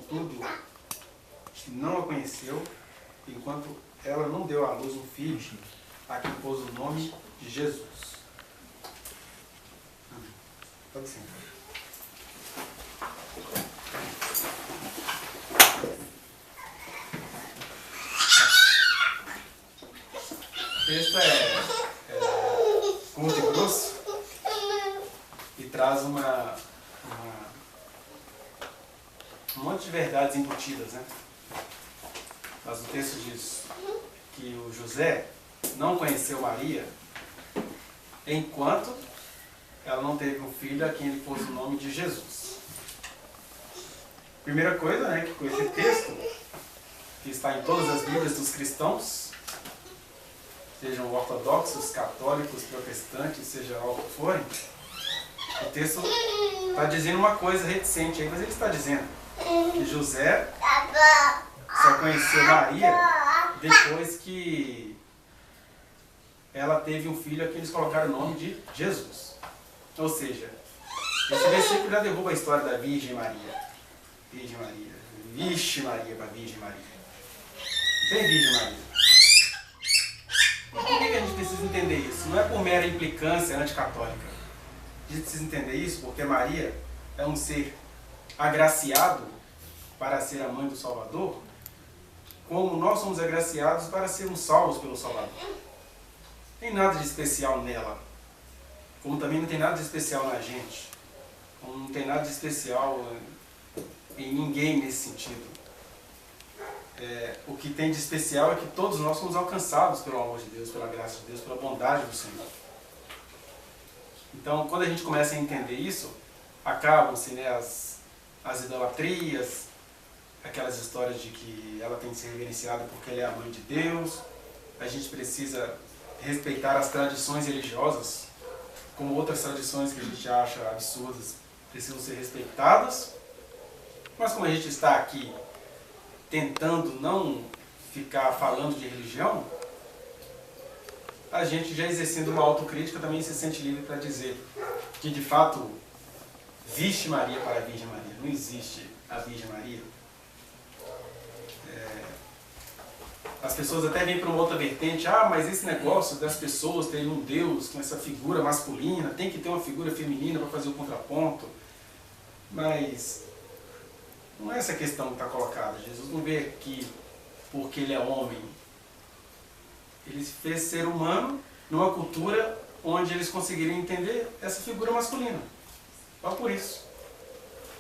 contudo, não a conheceu, enquanto ela não deu à luz um filho, a quem pôs o nome de Jesus. Pode ser. O texto é curto e grosso e traz um monte de verdades embutidas, né? Mas o texto diz que o José não conheceu Maria enquanto ela não teve um filho a quem ele pôs o nome de Jesus. Primeira coisa, né, que com esse texto, que está em todas as Bíblias dos cristãos, sejam ortodoxos, católicos, protestantes, seja lá o que forem, o texto está dizendo uma coisa reticente aí, mas ele está dizendo que José só conheceu Maria depois que ela teve um filho a quem eles colocaram o nome de Jesus. Ou seja, esse versículo já derruba a história da Virgem Maria. Virgem Maria. Vixe Maria para Virgem Maria. Não tem Virgem Maria. Por que a gente precisa entender isso? Não é por mera implicância anticatólica. A gente precisa entender isso porque Maria é um ser agraciado para ser a mãe do Salvador, como nós somos agraciados para sermos salvos pelo Salvador. Não tem nada de especial nela, como também não tem nada de especial na gente, como não tem nada de especial em ninguém nesse sentido. O que tem de especial é que todos nós somos alcançados pelo amor de Deus, pela graça de Deus, pela bondade do Senhor. Então, quando a gente começa a entender isso, acabam-se, né, as idolatrias, aquelas histórias de que ela tem que ser reverenciada porque ela é a mãe de Deus. A gente precisa respeitar as tradições religiosas, como outras tradições que a gente acha absurdas, precisam ser respeitadas. Mas como a gente está aqui tentando não ficar falando de religião, a gente já exercendo uma autocrítica também se sente livre para dizer que de fato vixe Maria para a Virgem Maria. Não existe a Virgem Maria. As pessoas até vêm para uma outra vertente, mas esse negócio das pessoas terem um Deus com essa figura masculina, tem que ter uma figura feminina para fazer o contraponto. Mas não é essa a questão que está colocada. Jesus não veio aqui porque ele é homem. Ele se fez ser humano numa cultura onde eles conseguiriam entender essa figura masculina. Só por isso.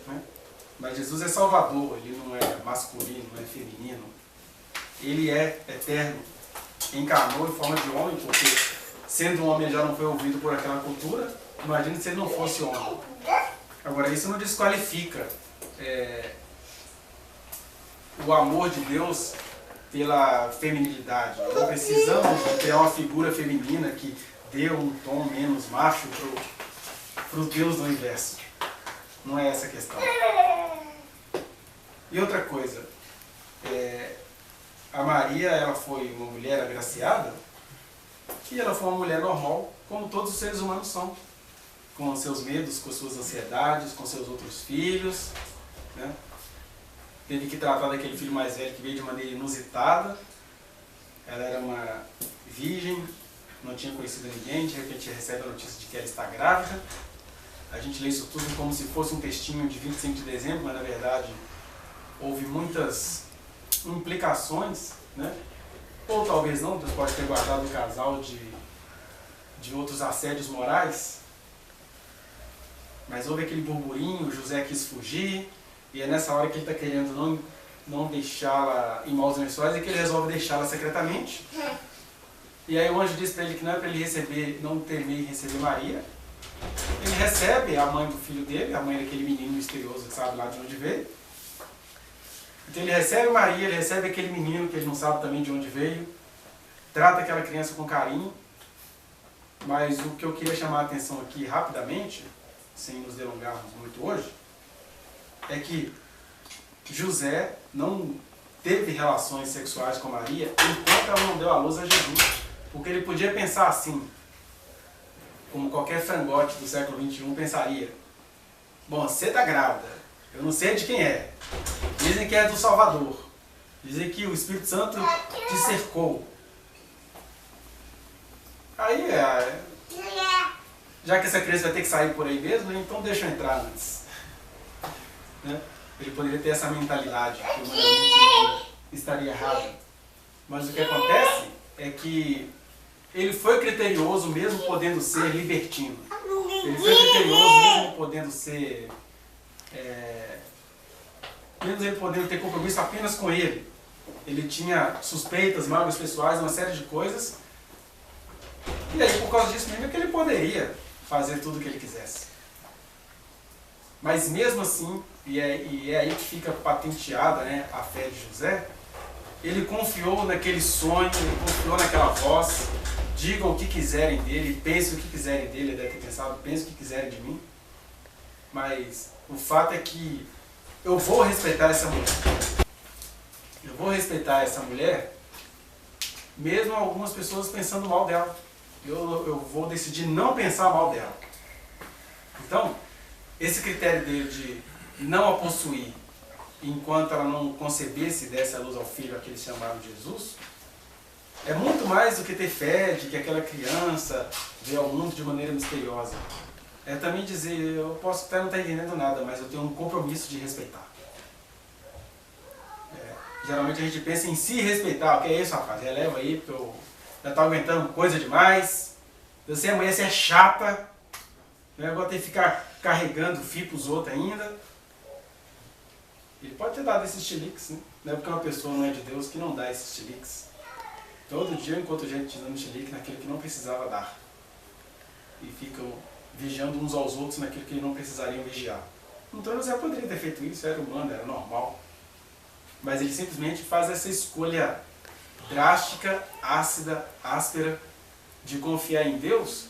Né? Mas Jesus é Salvador, ele não é masculino, não é feminino. Ele é eterno. Encarnou em forma de homem, porque sendo um homem ele já não foi ouvido por aquela cultura. Imagina se ele não fosse homem. Agora, isso não desqualifica o amor de Deus pela feminilidade. Não precisamos criar uma figura feminina que dê um tom menos macho para o Deus do universo. Não é essa a questão. E outra coisa, a Maria ela foi uma mulher agraciada e ela foi uma mulher normal, como todos os seres humanos são. Com seus medos, com suas ansiedades, com seus outros filhos. Né? Teve que tratar daquele filho mais velho que veio de maneira inusitada. Ela era uma virgem, não tinha conhecido ninguém, de repente recebe a notícia de que ela está grávida. A gente lê isso tudo como se fosse um textinho de 25 de dezembro, mas na verdade houve muitas implicações, né? Ou talvez não, Deus pode ter guardado o casal de outros assédios morais. Mas houve aquele burburinho, José quis fugir, e é nessa hora que ele está querendo não deixá-la em maus lençóis, e que ele resolve deixá-la secretamente. E aí o anjo diz para ele que não é para ele não temer receber Maria. Ele recebe a mãe do filho dele, a mãe daquele menino misterioso que sabe lá de onde veio. Então ele recebe Maria, ele recebe aquele menino que ele não sabe também de onde veio, trata aquela criança com carinho. Mas o que eu queria chamar a atenção aqui rapidamente, sem nos delongarmos muito hoje, é que José não teve relações sexuais com Maria enquanto ela não deu à luz a Jesus. Porque ele podia pensar assim, como qualquer frangote do século XXI pensaria: bom, você está grávida, eu não sei de quem é, e Dizem que é do Salvador. Dizem que o Espírito Santo te cercou. Aí, já que essa criança vai ter que sair por aí mesmo, então deixa eu entrar antes. Né? Ele poderia ter essa mentalidade, que humanamente estaria errado. Mas o que acontece é que ele foi criterioso mesmo podendo ser libertino. Ele foi criterioso mesmo podendo ser... mesmo ele podendo ter compromisso apenas com ele. Ele tinha suspeitas, mágoas pessoais, uma série de coisas. E aí, por causa disso mesmo, é que ele poderia fazer tudo o que ele quisesse. Mas mesmo assim, e é aí que fica patenteada, né, a fé de José, ele confiou naquele sonho, ele confiou naquela voz, digam o que quiserem dele, pensem o que quiserem dele, ele deve ter pensado, pensem o que quiserem de mim. Mas o fato é que eu vou respeitar essa mulher. Eu vou respeitar essa mulher, mesmo algumas pessoas pensando mal dela. Eu vou decidir não pensar mal dela. Então, esse critério dele de não a possuir enquanto ela não concebesse e desse a luz ao filho a que eles chamaram de Jesus, é muito mais do que ter fé de que aquela criança veio ao mundo de maneira misteriosa. É também dizer, eu posso até não estar entendendo nada, mas eu tenho um compromisso de respeitar. Geralmente a gente pensa em se respeitar. O que é isso, rapaz? Releva aí, porque eu já estou aguentando coisa demais. Eu sei, amanhã você é chata. Eu vou ter que ficar carregando fio para os outros ainda. Ele pode ter dado esses chiliques, né? Não é porque uma pessoa não é de Deus que não dá esses chiliques. Todo dia eu encontro gente dando chilique naquilo que não precisava dar. E ficam vigiando uns aos outros naquilo que não precisariam vigiar. Então José poderia ter feito isso, era humano, era normal. Mas ele simplesmente faz essa escolha drástica, ácida, áspera, de confiar em Deus.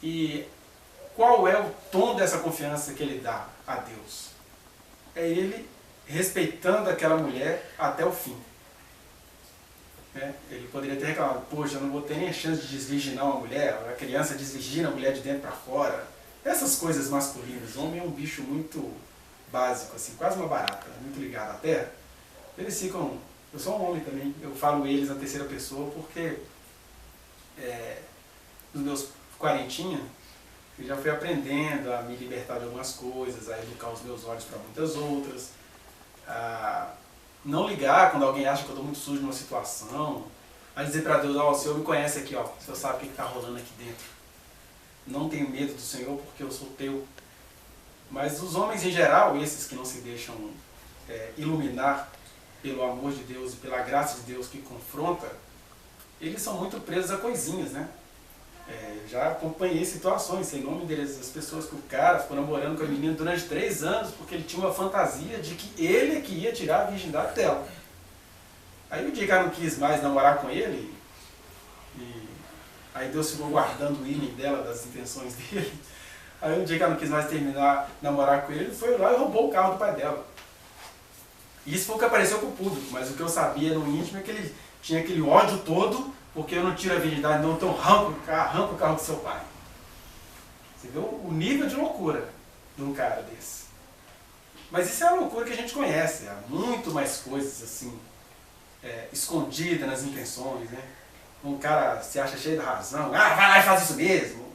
E qual é o tom dessa confiança que ele dá a Deus? É ele respeitando aquela mulher até o fim. Ele poderia ter reclamado, poxa, eu não vou ter nem a chance de desvirginar uma mulher, a criança desvirgina a mulher de dentro para fora. Essas coisas masculinas. O homem é um bicho muito básico, assim, quase uma barata, muito ligado à terra. Eles ficam... Eu sou um homem também, eu falo eles na terceira pessoa porque nos meus quarentinha eu já fui aprendendo a me libertar de algumas coisas, a educar os meus olhos para muitas outras, a não ligar quando alguém acha que eu estou muito sujo numa situação, a dizer para Deus, ó, o Senhor me conhece aqui, ó, o Senhor sabe o que está rolando aqui dentro. Não tenho medo do Senhor porque eu sou teu. Mas os homens em geral, esses que não se deixam iluminar pelo amor de Deus e pela graça de Deus que confronta, eles são muito presos a coisinhas, né? Já acompanhei situações, sem nome e endereço, das pessoas que o cara ficou namorando com a menina durante 3 anos porque ele tinha uma fantasia de que ele é que ia tirar a virgindade dela. Aí o dia que ela não quis mais namorar com ele, e aí Deus ficou guardando o ímã dela, das intenções dele, aí o dia que ela não quis mais namorar com ele, ele foi lá e roubou o carro do pai dela. Isso foi o que apareceu para o público, mas o que eu sabia no íntimo é que ele tinha aquele ódio todo, porque eu não tiro a virgindade, não, então arranco o carro do seu pai. Você vê o nível de loucura de um cara desse. Mas isso é a loucura que a gente conhece, há muito mais coisas assim, escondidas nas intenções, né? Um cara se acha cheio de razão, vai lá e faz isso mesmo.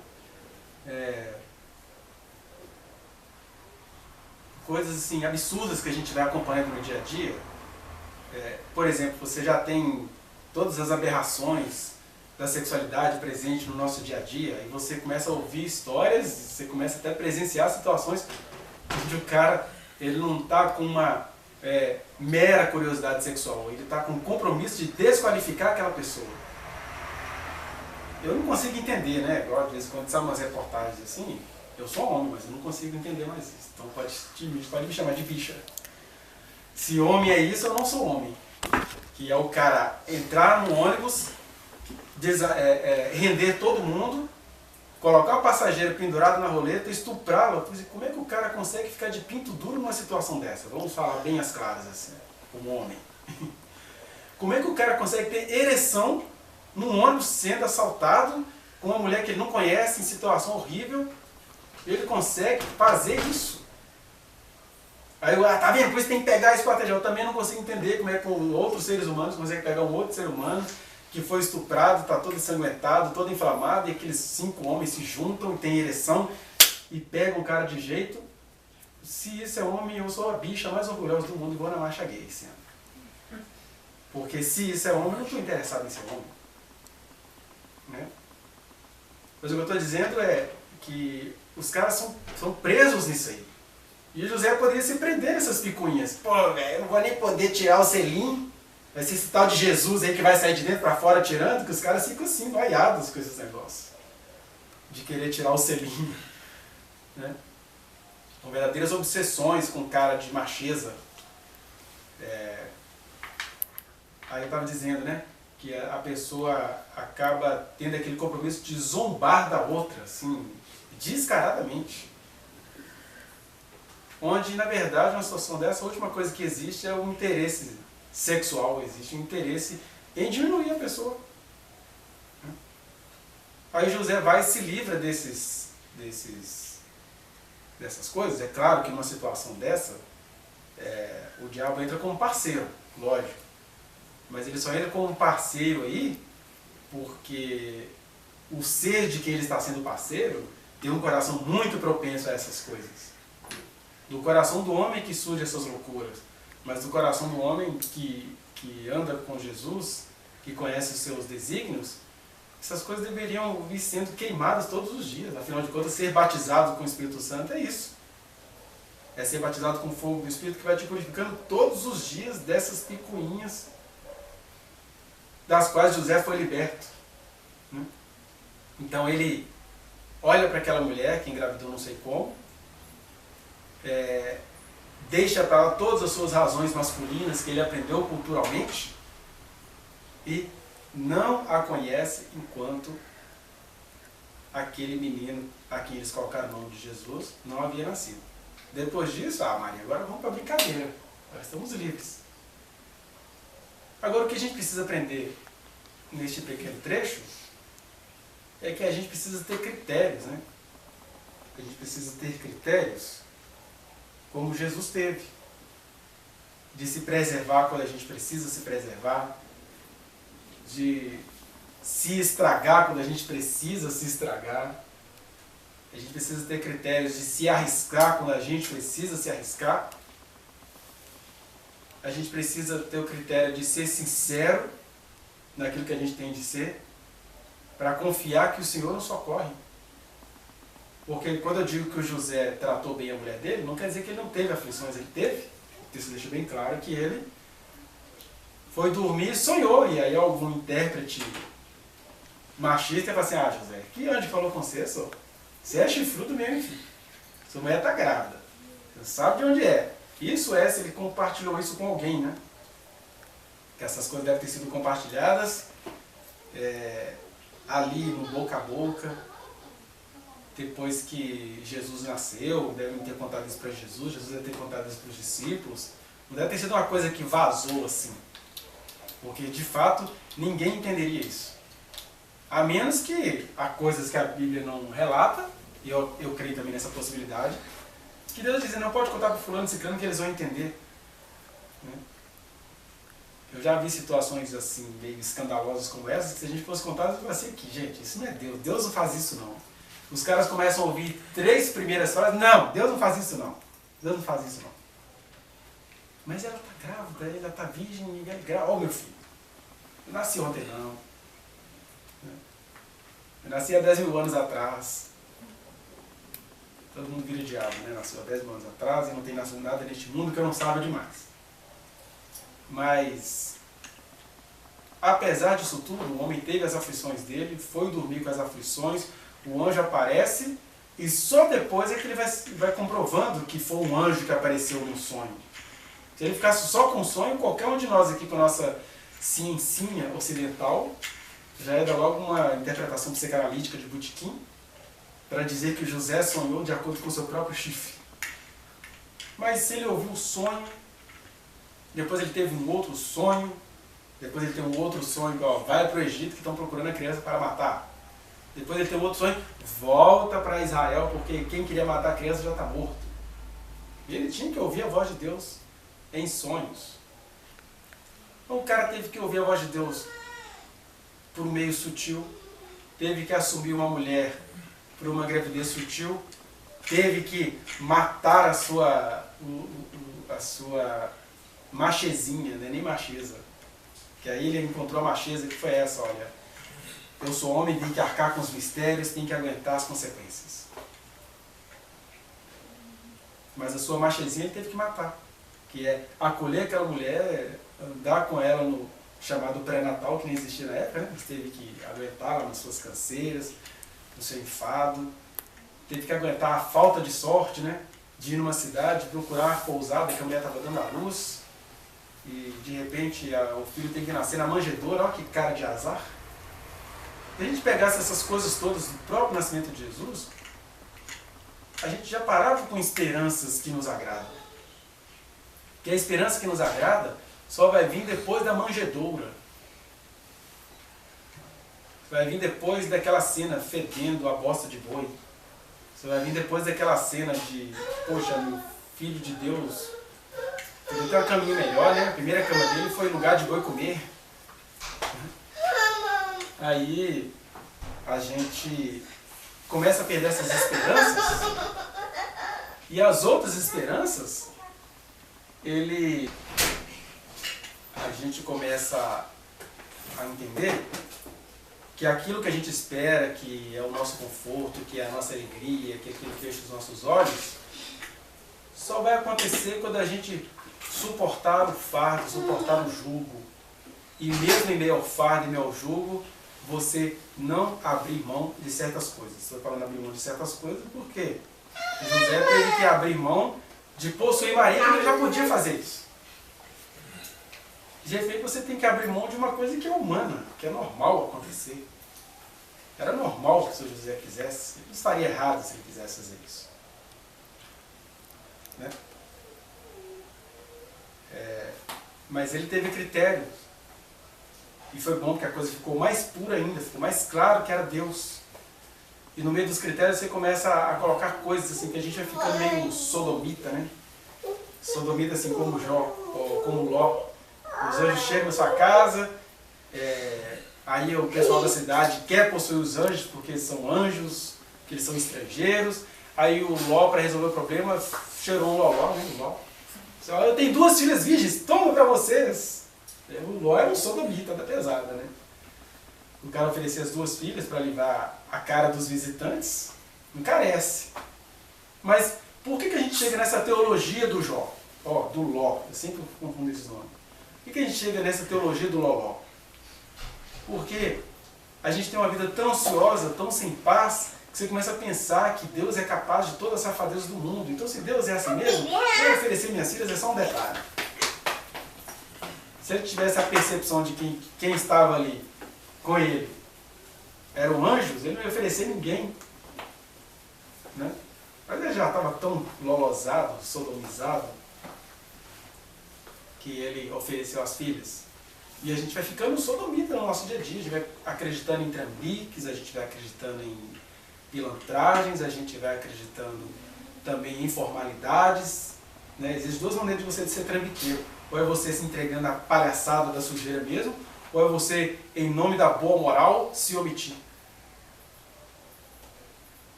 Coisas assim, absurdas que a gente vai acompanhando no dia a dia. Por exemplo, você já tem todas as aberrações da sexualidade presente no nosso dia a dia, e você começa a ouvir histórias, você começa até a presenciar situações onde o cara ele não está com uma mera curiosidade sexual, ele está com um compromisso de desqualificar aquela pessoa. Eu não consigo entender, né? Igual de vez em quando sabe umas reportagens assim, eu sou homem, mas eu não consigo entender mais isso. Então pode me chamar de bicha. Se homem é isso, eu não sou homem. Que é o cara entrar no ônibus, render todo mundo, colocar o passageiro pendurado na roleta, estuprá-lo. Como é que o cara consegue ficar de pinto duro numa situação dessa? Vamos falar bem as claras assim, como homem. Como é que o cara consegue ter ereção num ônibus sendo assaltado com uma mulher que ele não conhece, em situação horrível? Ele consegue fazer isso. Aí eu, tá vendo? Por isso tem que pegar e esquartejar. Eu também não consigo entender como é que outros seres humanos conseguem pegar um outro ser humano que foi estuprado, está todo ensanguentado, todo inflamado, e aqueles 5 homens se juntam e têm ereção e pegam o cara de jeito. Se isso é homem, eu sou a bicha mais orgulhosa do mundo e vou na marcha gay esse ano. Porque se isso é homem, eu não estou interessado em ser homem. Né? Mas o que eu estou dizendo é que os caras são presos nisso aí. E o José poderia se prender nessas picuinhas. Pô, velho, eu não vou nem poder tirar o selim. Vai ser esse tal de Jesus aí que vai sair de dentro para fora tirando, que os caras ficam assim, noiados com esses negócios. De querer tirar o selim. Né? São verdadeiras obsessões com cara de macheza. Aí eu estava dizendo, né? Que a pessoa acaba tendo aquele compromisso de zombar da outra, assim, descaradamente. Onde, na verdade, numa situação dessa, a última coisa que existe é um interesse sexual, existe um interesse em diminuir a pessoa. Aí José vai e se livra dessas coisas. É claro que numa situação dessa, o diabo entra como parceiro, lógico. Mas ele só entra como parceiro aí porque o ser de quem ele está sendo parceiro tem um coração muito propenso a essas coisas. Do coração do homem que surgem essas loucuras, mas do coração do homem que anda com Jesus, que conhece os seus desígnios, essas coisas deveriam vir sendo queimadas todos os dias. Afinal de contas, ser batizado com o Espírito Santo é isso. É ser batizado com o fogo do Espírito que vai te purificando todos os dias dessas picuinhas das quais José foi liberto. Então ele olha para aquela mulher que engravidou não sei como, deixa para ela todas as suas razões masculinas que ele aprendeu culturalmente e não a conhece enquanto aquele menino a quem eles colocaram o nome de Jesus não havia nascido. Depois disso, Maria, agora vamos para a brincadeira, agora estamos livres. Agora o que a gente precisa aprender neste pequeno trecho é que a gente precisa ter critérios, né? A gente precisa ter critérios como Jesus teve, de se preservar quando a gente precisa se preservar, de se estragar quando a gente precisa se estragar. A gente precisa ter critérios de se arriscar quando a gente precisa se arriscar. A gente precisa ter o critério de ser sincero naquilo que a gente tem de ser, para confiar que o Senhor nos socorre. Porque quando eu digo que o José tratou bem a mulher dele, não quer dizer que ele não teve aflições, ele teve. O texto deixa bem claro que ele foi dormir e sonhou. E aí algum intérprete machista fala assim, José, que anjo falou com você, só? Você é chifrudo mesmo, filho. Sua mulher está grávida. Você sabe de onde é. Isso se ele compartilhou isso com alguém, né? Que essas coisas devem ter sido compartilhadas ali no boca a boca. Depois que Jesus nasceu, devem ter contado isso para Jesus deve ter contado isso para os discípulos. Não deve ter sido uma coisa que vazou assim. Porque, de fato, ninguém entenderia isso. A menos que há coisas que a Bíblia não relata, e eu creio também nessa possibilidade, que Deus diz, não pode contar para fulano e ciclano que eles vão entender. Né? Eu já vi situações assim, meio escandalosas como essas, que se a gente fosse contar, eu ia assim, aqui, gente, isso não é Deus. Deus não faz isso não. Os caras começam a ouvir 3 primeiras frases. Não, Deus não faz isso não. Deus não faz isso não. Mas ela está grávida, ela está virgem, e é grávida. Ó, meu filho, eu nasci ontem não. Eu nasci há 10 mil anos atrás. Todo mundo vira diabo, né? Nasceu há 10 mil anos atrás e não tem nascido nada neste mundo que eu não saiba demais. Mas, apesar disso tudo, o homem teve as aflições dele, foi dormir com as aflições, o anjo aparece e só depois é que ele vai comprovando que foi um anjo que apareceu no sonho. Se ele ficasse só com o sonho, qualquer um de nós aqui com a nossa ciencinha ocidental já ia dar logo uma interpretação psicanalítica de botequim para dizer que José sonhou de acordo com o seu próprio chifre. Mas se ele ouviu o sonho, depois ele teve um outro sonho, depois ele tem um outro sonho, vai para o Egito que estão procurando a criança para matar. Depois ele tem outro sonho, volta para Israel, porque quem queria matar a criança já está morto. E ele tinha que ouvir a voz de Deus em sonhos. Então o cara teve que ouvir a voz de Deus por um meio sutil, teve que assumir uma mulher por uma gravidez sutil, teve que matar a sua machezinha, não é nem macheza. Que aí ele encontrou a macheza que foi essa, olha, eu sou homem, tenho que arcar com os mistérios, tenho que aguentar as consequências. Mas a sua machezinha ele teve que matar, que é acolher aquela mulher, andar com ela no chamado pré-natal, que nem existia na época, né? Ele teve que aguentar lá nas suas canseiras, no seu enfado, teve que aguentar a falta de sorte, né? De ir numa cidade, procurar a pousada que a mulher estava dando à luz, e de repente o filho tem que nascer na manjedoura, olha que cara de azar. Se a gente pegasse essas coisas todas do próprio nascimento de Jesus, a gente já parava com esperanças que nos agradam. Porque a esperança que nos agrada só vai vir depois da manjedoura. Vai vir depois daquela cena fedendo a bosta de boi. Você vai vir depois daquela cena de, poxa, meu filho de Deus, ele tem um caminho melhor, né? A primeira cama dele foi lugar de boi comer. Aí a gente começa a perder essas esperanças, e as outras esperanças, a gente começa a entender que aquilo que a gente espera, que é o nosso conforto, que é a nossa alegria, que é aquilo que enche os nossos olhos, só vai acontecer quando a gente suportar o fardo, suportar o jugo. E mesmo em meio ao fardo e meio ao jugo, você não abrir mão de certas coisas. Estou falando abrir mão de certas coisas porque José teve que abrir mão de possuir Maria, porque ele já podia fazer isso. De repente você tem que abrir mão de uma coisa que é humana, que é normal acontecer. Era normal que o seu José quisesse, ele não estaria errado se ele quisesse fazer isso. Né? Mas ele teve critérios. E foi bom que a coisa ficou mais pura ainda, ficou mais claro que era Deus. E no meio dos critérios você começa a colocar coisas assim, que a gente vai ficando meio sodomita, né? Sodomita assim como Jó, ou como Ló. Os anjos chegam na sua casa, aí o pessoal da cidade quer possuir os anjos porque eles são anjos, que eles são estrangeiros. Aí o Ló, para resolver o problema, cheirou um loló, né? O Ló. Eu tenho 2 filhas virgens, toma para vocês. O Ló era um sodomita da pesada, né? O cara oferecia as 2 filhas para livrar a cara dos visitantes, encarece. Mas por que a gente chega nessa teologia do Jó? Do Ló, eu sempre confundo esses nomes. Por que a gente chega nessa teologia do Loló? Porque a gente tem uma vida tão ansiosa, tão sem paz, que você começa a pensar que Deus é capaz de toda a safadeza do mundo. Então se Deus é assim mesmo, eu oferecer minhas filhas é só um detalhe. Se ele tivesse a percepção de que quem estava ali com ele eram anjos, ele não ia oferecer ninguém. Né? Mas ele já estava tão lolosado, sodomizado, que ele ofereceu às filhas. E a gente vai ficando sodomita no nosso dia a dia, a gente vai acreditando em trambiques, a gente vai acreditando em pilantragens, a gente vai acreditando também em formalidades. Né? Existem 2 maneiras de você ser trambiqueiro. Ou é você se entregando à palhaçada da sujeira mesmo, ou é você, em nome da boa moral, se omitir.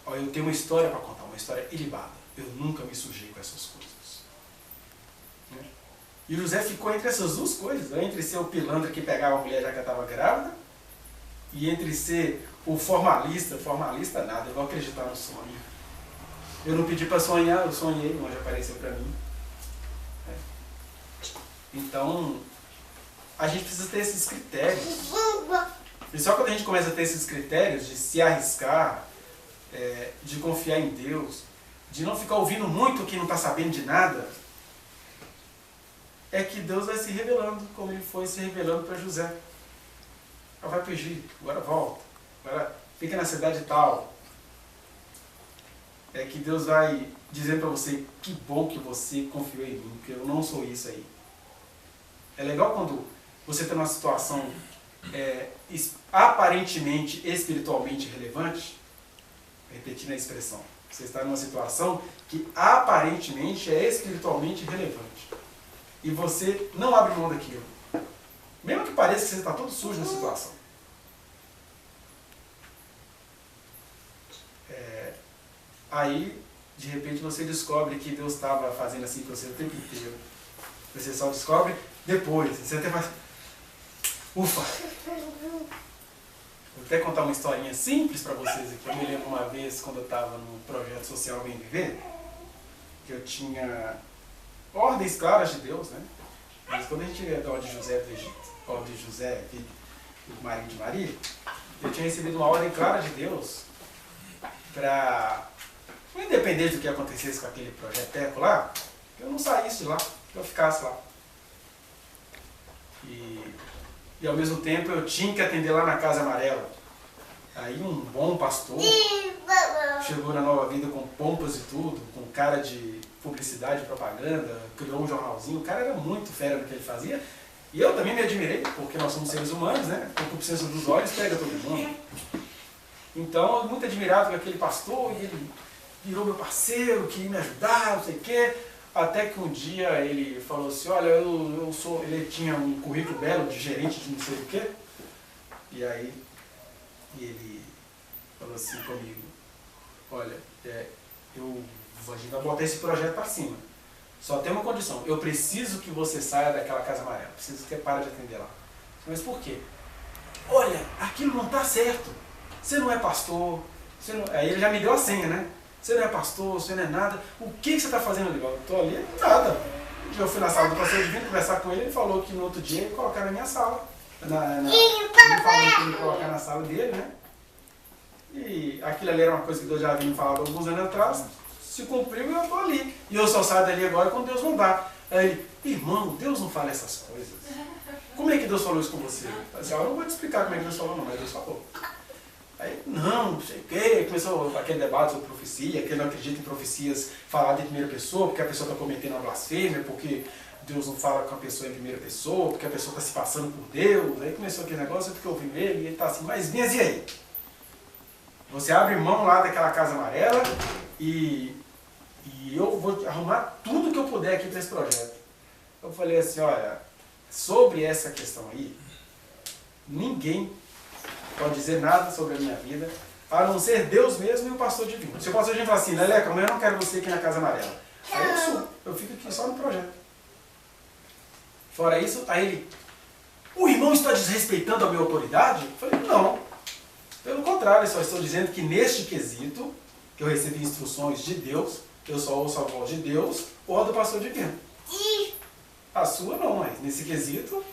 Olha, eu tenho uma história para contar, uma história ilibada. Eu nunca me sujei com essas coisas. Né? E José ficou entre essas 2 coisas, entre ser o pilantra que pegava a mulher já que ela estava grávida, e entre ser o formalista nada, eu vou acreditar no sonho. Eu não pedi para sonhar, eu sonhei, mas já apareceu para mim. Então, a gente precisa ter esses critérios. E só quando a gente começa a ter esses critérios de se arriscar, de confiar em Deus, de não ficar ouvindo muito quem não está sabendo de nada, é que Deus vai se revelando, como ele foi se revelando para José. Vai para o Egito, agora volta, agora fica na cidade tal. É que Deus vai dizendo para você, que bom que você confiou em mim, porque eu não sou isso aí. É legal quando você está numa situação aparentemente espiritualmente relevante, repetindo a expressão, Você está numa situação que aparentemente é espiritualmente relevante. E você não abre mão daquilo. Mesmo que pareça que você está todo sujo na situação. Aí, de repente, você descobre que Deus estava fazendo assim com você o tempo inteiro. Você só descobre depois. Você até faz... Ufa! Vou até contar uma historinha simples para vocês aqui. Eu me lembro uma vez, quando eu estava no projeto social Bem Viver, que eu tinha ordens claras de Deus, né? Mas quando a gente ia da ordem de José do Egito, ordem de José, do marido de Maria, eu tinha recebido uma ordem clara de Deus para, independente do que acontecesse com aquele projeto lá, eu não saísse de lá, que eu ficasse lá. E ao mesmo tempo eu tinha que atender lá na Casa Amarela. Aí um bom pastor chegou na Nova Vida com pompas e tudo, com cara de publicidade, propaganda, criou um jornalzinho. O cara era muito fera no que ele fazia. E eu também me admirei, porque nós somos seres humanos, né? A concupiscência dos olhos pega todo mundo. Então, eu muito admirado com aquele pastor, e ele virou meu parceiro, queria me ajudar, não sei o quê. Até que um dia ele falou assim, olha, ele tinha um currículo belo de gerente de não sei o quê. E aí ele falou assim comigo, olha, a gente vai botar esse projeto para cima. Só tem uma condição, eu preciso que você saia daquela Casa Amarela, preciso que você pare de atender lá. Mas por quê? Olha, aquilo não está certo. Você não é pastor, aí ele já me deu a senha, né? Você não é pastor, você não é nada. O que você está fazendo ali? Eu estou ali, nada. Eu fui na sala do pastor Divino conversar com ele, ele falou que no outro dia ele colocar na minha sala. Ele falou que ele colocar na sala dele, né? E aquilo ali era uma coisa que Deus já havia me falado alguns anos atrás. Se cumpriu e eu estou ali. E eu só saio dali agora quando Deus mandar. Aí ele, irmão, Deus não fala essas coisas. Como é que Deus falou isso com você? Eu falei assim, eu não vou te explicar como é que Deus falou não, mas Deus falou. Aí, não sei o quê, começou aquele debate sobre profecia, que ele não acredita em profecias faladas em primeira pessoa, porque a pessoa está cometendo uma blasfêmia, porque Deus não fala com a pessoa em primeira pessoa, porque a pessoa está se passando por Deus. Aí começou aquele negócio, eu fiquei ouvindo ele, e ele está assim, mas e aí? Você abre mão lá daquela Casa Amarela e eu vou arrumar tudo que eu puder aqui para esse projeto. Eu falei assim, olha, sobre essa questão aí, ninguém pode dizer nada sobre a minha vida, a não ser Deus mesmo e o pastor divino. Se o pastor divino falar assim, Leleca, amanhã eu não quero você aqui na Casa Amarela. Aí eu fico aqui só no projeto. Fora isso, aí ele, o irmão está desrespeitando a minha autoridade? Eu falei, não. Pelo contrário, eu só estou dizendo que neste quesito, que eu recebi instruções de Deus, eu só ouço a voz de Deus ou a do pastor divino. A sua não, mas nesse quesito,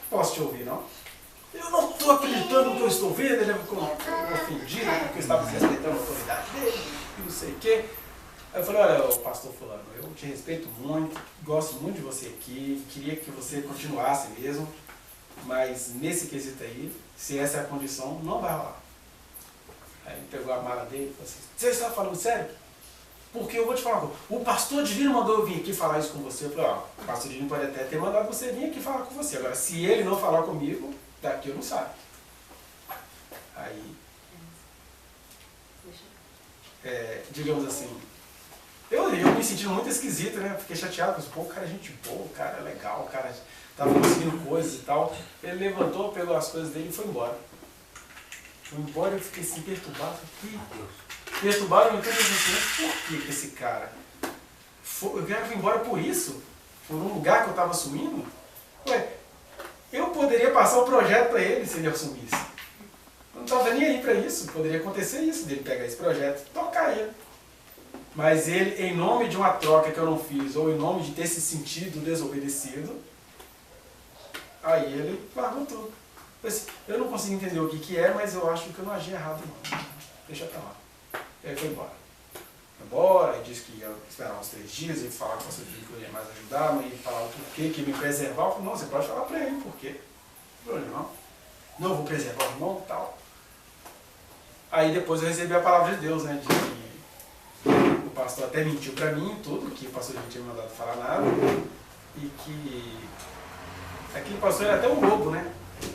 posso te ouvir, não? Eu não estou acreditando no que eu estou vendo, ele ficou ofendido porque eu estava desrespeitando a autoridade dele, e não sei o quê. Aí eu falei, olha, pastor fulano, eu te respeito muito, gosto muito de você aqui, queria que você continuasse mesmo, mas nesse quesito aí, se essa é a condição, não vai rolar. Aí ele pegou a mala dele e falou assim, você está falando sério? Porque eu vou te falar uma coisa, o pastor divino mandou eu vir aqui falar isso com você. Eu falei, ó, o pastor divino pode até ter mandado você vir aqui falar com você. Agora, se ele não falar comigo, daqui eu não saio. Aí, digamos assim, eu me sentindo muito esquisito, né? Fiquei chateado, porque, pô, o cara é gente boa, o cara é legal, o cara estava conseguindo coisas e tal. Ele levantou, pegou as coisas dele e foi embora. Foi embora e eu fiquei assim, perturbado. Perturbado, eu não entendi assim, por que esse cara? Eu quero ir embora por isso? Por um lugar que eu estava assumindo? Ué, eu poderia passar o projeto para ele se ele assumisse. Eu não estava nem aí para isso. Poderia acontecer isso, dele pegar esse projeto e tocar ele. Mas ele, em nome de uma troca que eu não fiz, ou em nome de ter se sentido desobedecido, aí ele largou tudo. Eu não consigo entender o que é, mas eu acho que eu não agi errado não. Deixa pra lá. E aí foi embora. Foi embora, ele disse que ia esperar uns 3 dias, ele falar com o pastor que eu ia mais ajudar, mas ele falar o porquê, que ia me preservar. Eu falei, não, você pode falar pra ele por quê. Não, não. Não, eu vou preservar o irmão e tal. Aí depois eu recebi a palavra de Deus, né, de que o pastor até mentiu pra mim tudo, que o pastor não tinha mandado falar nada, e que aquele pastor era até um lobo, né?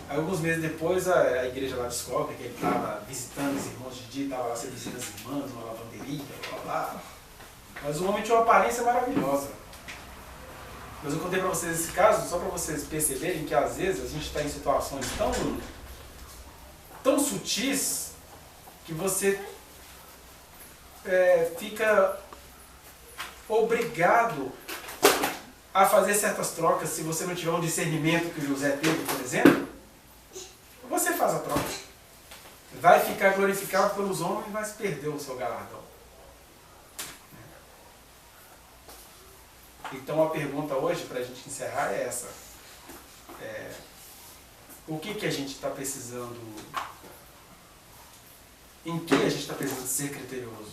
Aí alguns meses depois a igreja lá descobre que ele estava visitando os irmãos de dia, estava lá seduzindo as irmãs, uma lavanderia, blá blá. Mas o homem tinha uma aparência maravilhosa. Mas eu contei para vocês esse caso só para vocês perceberem que às vezes a gente está em situações tão sutis que você fica obrigado a fazer certas trocas. Se você não tiver um discernimento que o José teve, por exemplo, você faz a troca. Vai ficar glorificado pelos homens, mas perdeu o seu galardão. Então a pergunta hoje, para a gente encerrar, é essa. O que a gente está precisando? Em que a gente está precisando ser criterioso?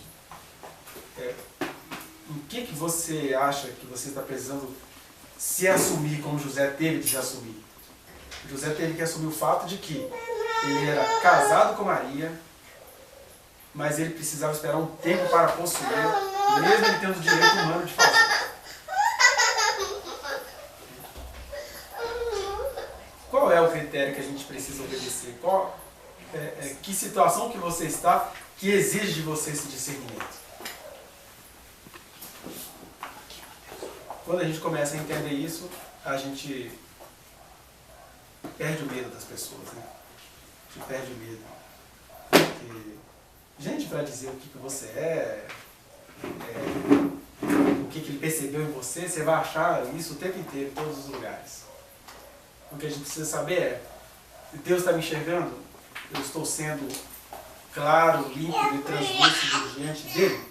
Em que você acha que você está precisando se assumir como José teve de se assumir? José teve que assumir o fato de que ele era casado com Maria, mas ele precisava esperar um tempo para possuir, mesmo ele tendo o direito humano de fazer. Qual é o critério que a gente precisa obedecer? Que situação que você está que exige de você esse discernimento? Quando a gente começa a entender isso, a gente perde o medo das pessoas, né? A gente perde o medo. Porque gente vai dizer o que você o que ele percebeu em você, você vai achar isso o tempo inteiro, em todos os lugares. O que a gente precisa saber é, Deus está me enxergando? Eu estou sendo claro, límpido e translúcido diante dele?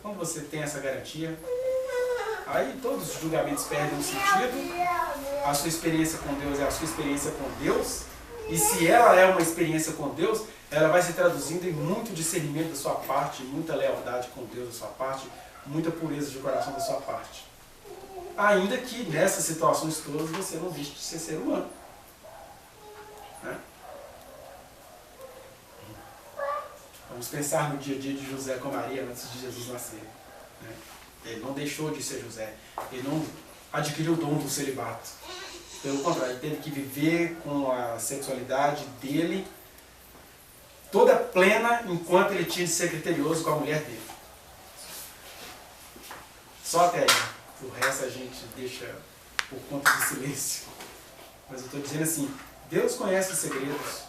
Quando você tem essa garantia, aí todos os julgamentos perdem o sentido, a sua experiência com Deus é a sua experiência com Deus, e se ela é uma experiência com Deus, ela vai se traduzindo em muito discernimento da sua parte, muita lealdade com Deus da sua parte, muita pureza de coração da sua parte. Ainda que nessas situações todas você não deixe de ser humano. Né? Vamos pensar no dia a dia de José com Maria antes de Jesus nascer. Né? Ele não deixou de ser José. Ele não adquiriu o dom do celibato. Pelo contrário, ele teve que viver com a sexualidade dele toda plena enquanto ele tinha de ser criterioso com a mulher dele. Só até aí. O resto a gente deixa por conta do silêncio. Mas eu estou dizendo assim, Deus conhece os segredos.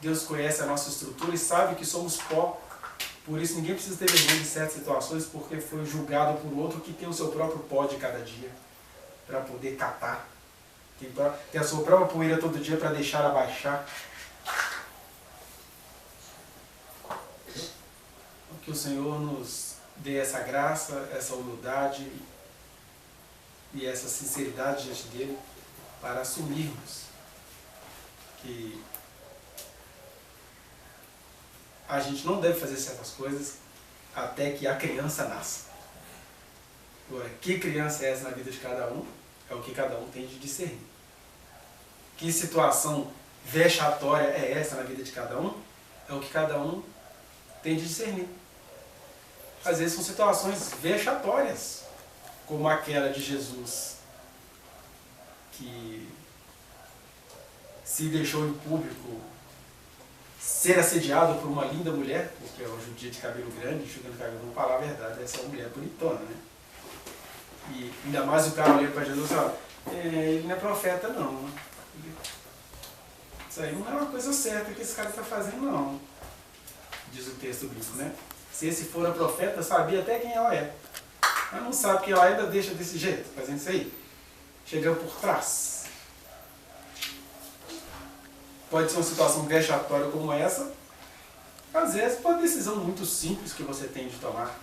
Deus conhece a nossa estrutura e sabe que somos pó. Por isso ninguém precisa ter vergonha de certas situações, porque foi julgado por outro que tem o seu próprio pó de cada dia para poder catar. Tem a sua própria poeira todo dia para deixar abaixar. Que o Senhor nos dê essa graça, essa humildade e essa sinceridade diante dele para assumirmos que a gente não deve fazer certas coisas até que a criança nasça. Agora, que criança é essa na vida de cada um? É o que cada um tem de discernir. Que situação vexatória é essa na vida de cada um? É o que cada um tem de discernir. Às vezes são situações vexatórias, como aquela de Jesus, que se deixou em público ser assediado por uma linda mulher, porque é uma judia de cabelo grande, enxugando cabelo, vamos falar a verdade, essa é uma mulher bonitona, né? E ainda mais o cara olhando para Jesus e fala, ele não é profeta não. Isso aí não é uma coisa certa que esse cara está fazendo não, diz o texto bíblico, né? Se esse for a profeta, sabia até quem ela é. Mas não sabe que ela ainda deixa desse jeito, fazendo isso aí. Chegando por trás. Pode ser uma situação vexatória como essa. Às vezes, uma decisão muito simples que você tem de tomar.